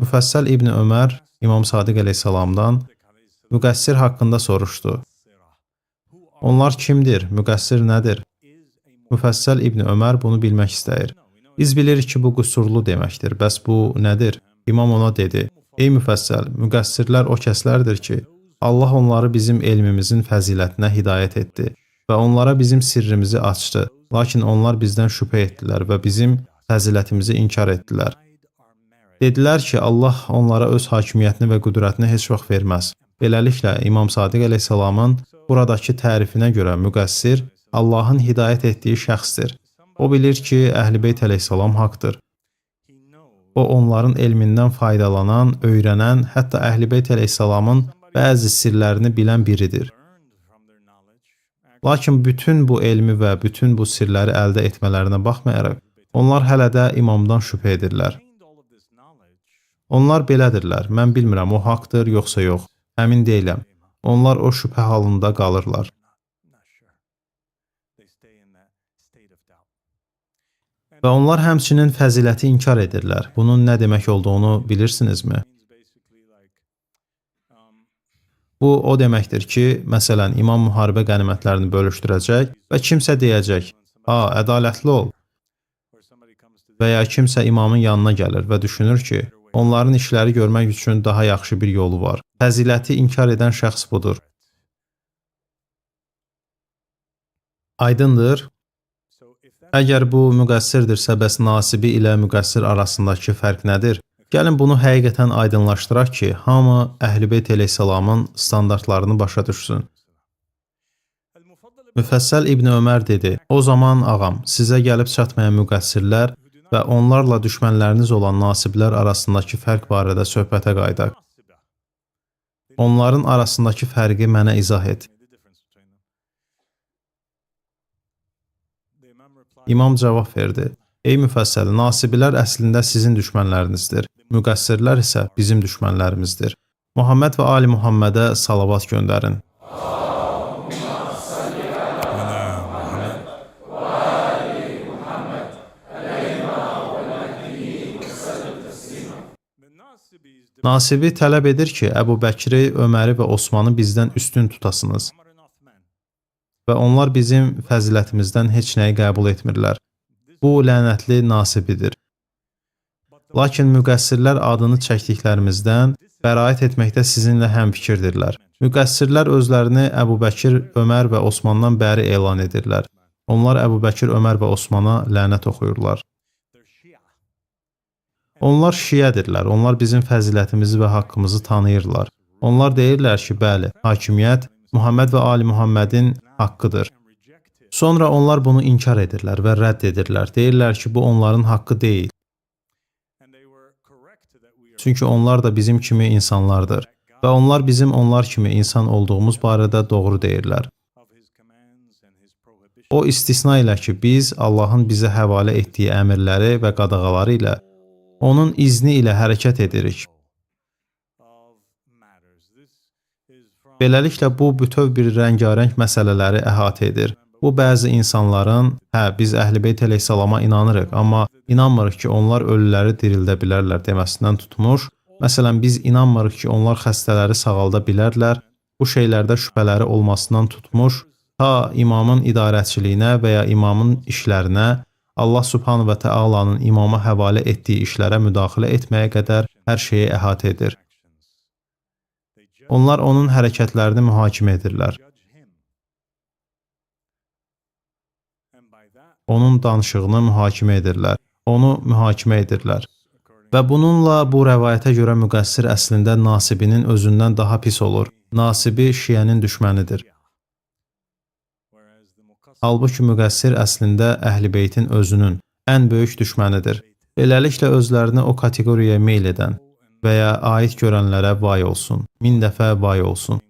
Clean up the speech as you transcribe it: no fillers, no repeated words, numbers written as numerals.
Müfəssəl İbn Ömər İmam Sadiq əleyhissalamdan müqəssir haqqında soruşdu. Onlar kimdir? Müqəssir nədir? Müfəssəl İbn Ömər bunu bilmək istəyir. Biz bilirik ki, bu qüsurlu deməkdir. Bəs bu nədir? İmam ona dedi: Ey müfəssəl, müqəssirlər o kəslərdir ki, Allah onları bizim elmimizin fəzilətinə hidayət etdi və onlara bizim sirrimizi açdı. Lakin onlar bizdən şübhə etdilər və bizim fəzilətimizi inkar etdilər. Dedilər ki, Allah onlara öz hakimiyyətini və qüdrətini heç vaxt verməz. Beləliklə, İmam Sadiq əleyhissalamın buradakı tərifinə görə müqəssir Allahın hidayət etdiyi şəxsdir. O bilir ki, Əhl-i Beyt əleyhissalam haqdır. O, onların elmindən faydalanan, öyrənən, hətta Əhl-i Beyt əleyhissalamın bəzi sirlərini bilən biridir. Lakin bütün bu elmi və bütün bu sirləri əldə etmələrinə baxmayaraq, onlar hələ də imamdan şübhə edirlər. Onlar belədirlər, mən bilmirəm, o haqdır, yoxsa yox, əmin deyiləm. Onlar o şübhə halında qalırlar. Və onlar həmçinin fəziləti inkar edirlər. Bunun nə demək olduğunu bilirsinizmi? Bu, o deməkdir ki, məsələn, imam müharibə qənimətlərini bölüşdürəcək və kimsə deyəcək, ədalətli ol. Və ya kimsə imamın yanına gəlir və düşünür ki, onların işləri görmək üçün daha yaxşı bir yolu var. Fəziləti inkar edən şəxs budur. Aydındır? Əgər bu müqəssirdirsə, bəs nasibi ilə müqəssir arasındakı fərq nədir? Gəlin bunu həqiqətən aydınlaşdıraq ki, hamı Əhl-i Beyt əleyhissalamın standartlarını başa düşsün. Müfəssəl İbn Ömər dedi: O zaman ağam, sizə gəlib çatmayan müqəssirlər və onlarla düşmənləriniz olan nasiblər arasındakı fərq barədə söhbətə qaydaq. Onların arasındakı fərqi mənə izah et. İmam cavab verdi: Ey müfəssəl, nasibilər əslində sizin düşmənlərinizdir. Müqəssirlər isə bizim düşmənlərimizdir. Muhammed və Ali Muhammedə salavat göndərin. Nasibi tələb edir ki, Əbu Bəkri, Öməri və Osmanı bizdən üstün tutasınız. Və onlar bizim fəzilətimizdən heç nəyi qəbul etmirlər. Bu, lənətli nasibidir. Lakin müqəssirlər adını çəkdiklərimizdən bəraət etməkdə sizinlə həmfikirdirlər. Müqəssirlər özlərini Əbu Bəkir, Ömər və Osmandan bəri elan edirlər. Onlar Əbu Bəkir, Ömər və Osmana lənət oxuyurlar. Onlar şiyədirlər. Onlar bizim fəzilətimizi və haqqımızı tanıyırlar. Onlar deyirlər ki, bəli, hakimiyyət Muhammed və Ali Muhammedin haqqıdır. Sonra onlar bunu inkar edirlər və rədd edirlər. Deyirlər ki, bu onların haqqı deyil. Çünki onlar da bizim kimi insanlardır. Və onlar bizim onlar kimi insan olduğumuz barədə doğru deyirlər. O istisna ilə ki, biz Allahın bizə həvalə etdiyi əmirləri və qadağaları ilə, onun izni ilə hərəkət edirik. Beləliklə, bu bütöv bir rəngarəng məsələləri əhatə edir. Bu, bəzi insanların, biz Əhl-i Beyt əleyhissalama inanırıq, amma inanmırıq ki, onlar ölüləri dirildə bilərlər deməsindən tutmuş. Məsələn, biz inanmırıq ki, onlar xəstələri sağalda bilərlər. Bu şeylərdə şübhələri olmasından tutmuş, ta imamın idarəçiliyinə və ya imamın işlərinə, Allah Subhanahu və Teala'nın imama həvalə etdiyi işlərə müdaxilə etməyə qədər hər şeyi əhatə edir. Onlar onun hərəkətlərini mühakimə edirlər. Onun danışığını mühakimə edirlər. Onu mühakimə edirlər. Və bununla bu rəvayətə görə müqəssir əslində nasibinin özündən daha pis olur. Nasibi şiyənin düşmənidir. Halbuki müqəssir əslində Əhl-i Beytin özünün ən böyük düşmənidir. Beləliklə özlərini o kateqoriyaya meyl edən və ya aid görənlərə vay olsun, 1000 dəfə vay olsun.